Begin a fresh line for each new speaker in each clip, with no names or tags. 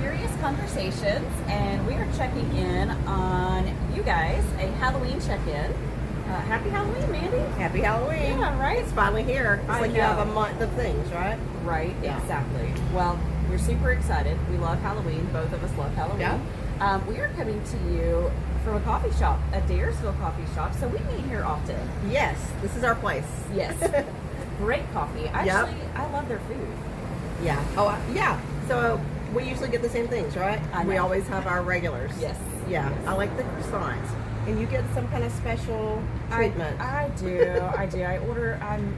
Curious Conversations, and we are checking in on you guys, a Halloween check-in. Happy Halloween, Mandy.
Happy Halloween.
Yeah, right?
It's finally here. It's
I
like you have a
know.
month of things, right?
Right,
Yeah.
exactly. Well, we're super excited. We love Halloween. Both of us love Halloween.
Yeah.
We are coming to you from a coffee shop, a Dayersville coffee shop, so we meet here often.
Yes, this is our place.
Yes. Great coffee. Actually, I love their food.
Yeah. Yeah. So we usually get the same things, right?
I
We
know.
always have our regulars.
Yes.
Yeah.
Yes.
I like the croissants. And you get some kind of special treatment.
I do. I order. I'm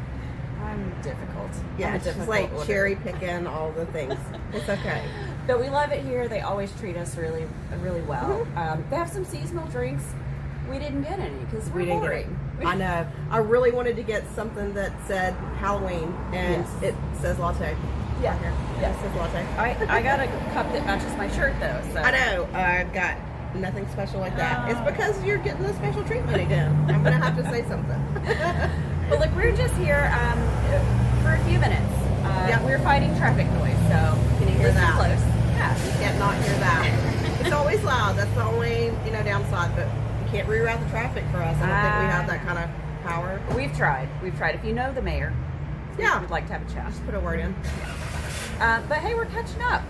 difficult.
Yeah,
I'm a
it's just
difficult
like
order.
cherry picking all the things. It's okay.
But we love it here. They always treat us really, really well.
Mm-hmm.
They have some seasonal drinks. We didn't get any because
We didn't get it.
boring.
I know. I really wanted to get something that said Halloween, and
Yes.
it says latte.
Yeah.
Right here.
Yeah.
It says latte.
I got a cup that matches my shirt though. So
I know. I've got nothing special like that. It's
Oh.
because you're getting the special treatment again. I'm gonna have to say something.
But look, we're just here for a few minutes.
Yeah.
We're fighting traffic noise, so
Can you hear
listen
that?
close. Yeah.
You can't not hear that. It's always loud. That's the only downside. But you can't reroute the traffic for us. I don't think we have that kind of power.
We've tried. If you know the mayor,
Yeah.
we'd like to have a chat.
Just put a word in.
But hey, we're catching up.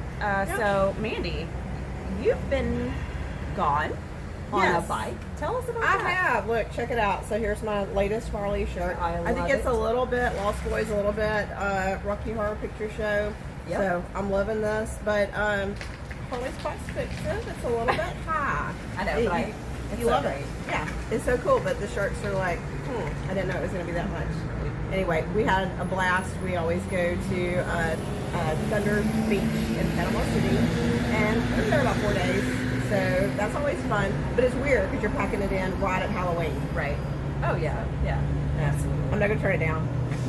So, Mandy, you've been gone on
Yes.
a bike. Tell us about
I
that.
have. Look, check it out. So here's my latest Farley shirt.
I
think
love
it's
it.
a little bit Lost Boys, a little bit Rocky Horror Picture Show.
Yep.
So I'm loving this, but Farley's quite expensive. It's a little bit high.
I know,
You-
but
you
it's so
love
great.
it. Yeah, it's so cool. But the shirts are like, I didn't know it was going to be that much. Anyway, we had a blast. We always go to Thunder Beach in Panama City, and we're there about 4 days. So that's always fun. But it's weird because you're packing it in right at Halloween.
Right. Oh, yeah. Yeah. Absolutely.
I'm not going to turn it down.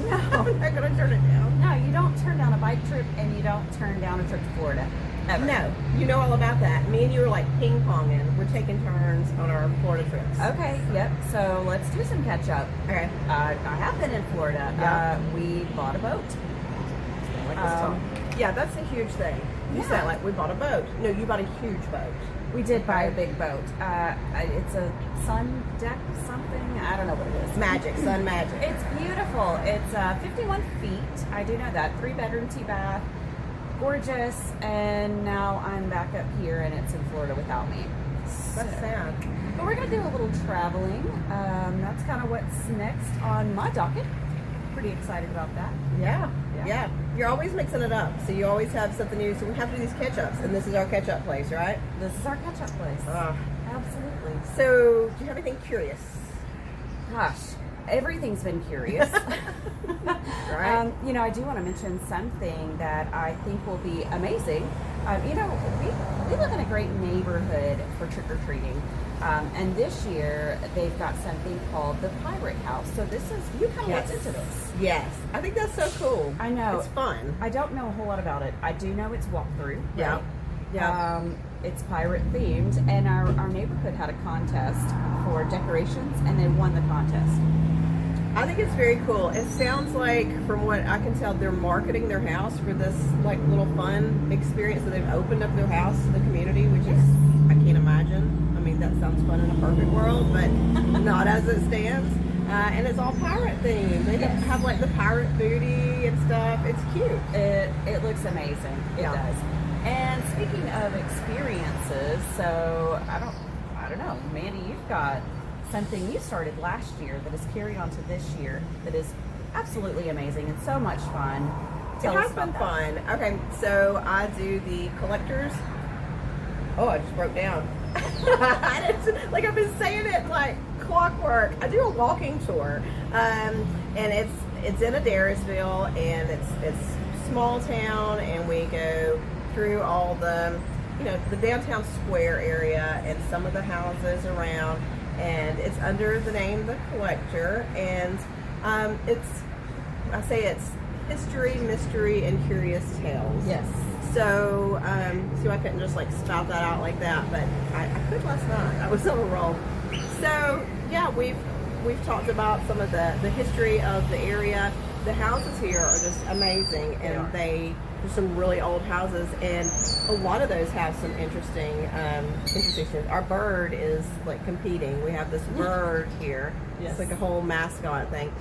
No.
I'm not going to turn it down.
No, you don't turn down a bike trip and you don't turn down a trip to Florida. Ever.
No, you know all about that. Me and you are like ping-ponging. We're taking turns on our Florida trips.
Okay, yep. So let's do some catch up.
Okay.
I have been in Florida.
Yeah.
We bought a boat.
I like this talk. Yeah, that's a huge thing. You
Yeah.
said like we bought a boat. No, you bought a huge boat.
We did buy a big boat. It's a sun deck something. I don't know what it is.
Magic, sun magic.
It's beautiful. It's 51 feet. I do know that. 3-bedroom, 2-bath. Gorgeous. And now I'm back up here and it's in Florida without me.
That's
So-
sad.
But we're going to do a little traveling. That's kind of what's next on my docket. Pretty excited about that.
Yeah.
Yeah.
Yeah. You're always mixing it up. So you always have something new. So we have to do these catch-ups. And this is our catch-up place, right?
This is our catch-up place. Absolutely.
So do you have anything curious?
Gosh, everything's been curious.
Right.
I do want to mention something that I think will be amazing. We live in a great neighborhood for trick-or-treating. And this year, they've got something called the Pirate House. So you kind of
Yes.
looked into this.
Yes. I think that's so cool.
I know.
It's fun.
I don't know a whole lot about it. I do know it's walkthrough.
Yeah.
Right?
Yeah.
It's pirate themed, and our neighborhood had a contest for decorations, and they won the contest.
I think it's very cool. It sounds like, from what I can tell, they're marketing their house for this like little fun experience. So they've opened up their house to the community, which is, I can't imagine. I mean, that sounds fun in a perfect world, but not as it stands. And it's all pirate themed. They
Yes.
have like the pirate booty and stuff. It's cute.
It looks amazing. It
Yeah.
does. And speaking of experiences, so I don't know, Mandy, you've got something you started last year that is carried on to this year that is absolutely amazing and so much fun. Tell
It
us
has
about
been
that.
fun. Okay, so I do the collectors. Oh, I just broke down. Like I've been saying it like clockwork. I do a walking tour, and it's in Adairsville, and it's small town, and we go through all the the downtown square area and some of the houses around, and it's under the name The Collector, and it's history, mystery, and curious tales.
Yes.
So, see, I couldn't just like spout that out like that, but I could last night. I was on a roll. So, yeah, we've talked about some of the history of the area, the houses here are just amazing,
They are.
and there's some really old houses, and a lot of those have some interesting things. Our bird is like competing. We have this bird here.
Yes.
It's like a whole mascot thing.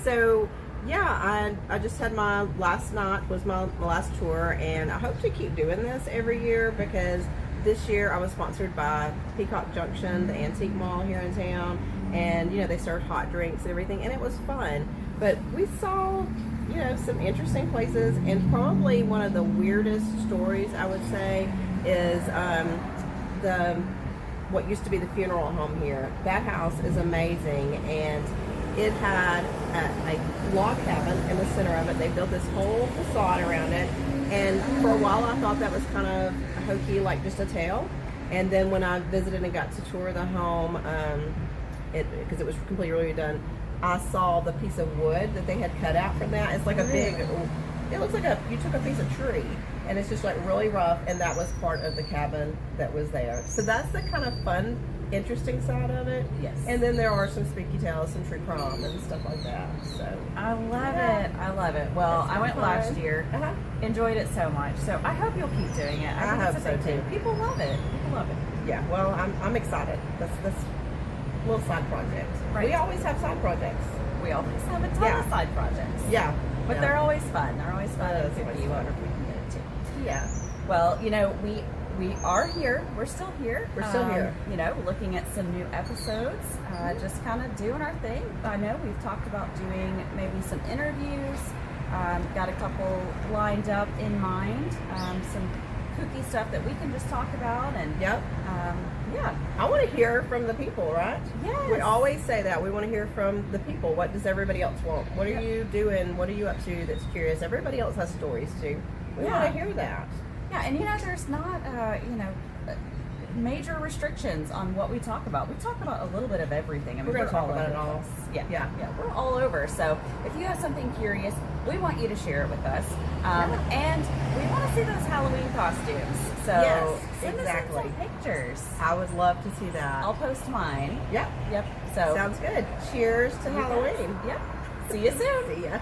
So yeah, I just had my last night was my last tour, and I hope to keep doing this every year because this year I was sponsored by Peacock Junction, the antique mall here in town, and they served hot drinks and everything, and it was fun. But we saw some interesting places, and probably one of the weirdest stories I would say is the what used to be the funeral home here. That house is amazing, and it had a log cabin in the center of it. They built this whole facade around it, and for a while I thought that was kind of hokey, like just a tale. And then when I visited and got to tour the home, because it was completely redone, I saw the piece of wood that they had cut out from that. It's like a big, it looks like you took a piece of tree, and it's just like really rough, and that was part of the cabin that was there. So that's the kind of fun, interesting side of it.
Yes.
And then there are some spooky tales, some true crime and stuff like that. So
I love it. I love it. Well,
It's
I went
fun.
last year,
Uh-huh.
enjoid it so much. So I hope you'll keep doing it.
I
think
hope
it's a
so,
big thing.
too.
People love it. People love it.
Yeah, well, I'm excited. That's little side projects.
Right.
We always have side projects.
We always have a ton
Yeah.
of side projects.
Yeah.
But
yeah.
they're always fun. They're always fun and
That's always
kooky.
fun.
Wonder if we can get it too.
Yeah.
Well, we are here. We're still here.
We're still here.
Looking at some new episodes, just kind of doing our thing. I know we've talked about doing maybe some interviews. Got a couple lined up in mind. Some kooky stuff that we can just talk about, and
Yep.
yeah.
I want to hear from the people, right?
Yes.
We always say that. We want to hear from the people. What does everybody else want? What are
Yep.
you doing? What are you up to that's curious? Everybody else has stories too. We
Yeah.
want to hear that.
Yeah, and there's not, major restrictions on what we talk about. We talk about a little bit of everything. I mean,
We're gonna talk
all
about
over
it
the
all.
place. Yeah,
Yeah.
we're all over. So if you have something curious, we want you to share it with us.
Yeah.
And we want to see those Halloween costumes. So
Yes,
send
exactly.
us in some pictures.
I would love to see that.
I'll post mine.
Yep.
Yep. So
Sounds good. Cheers to
you guys-
Halloween.
Yep. See you soon.
See ya.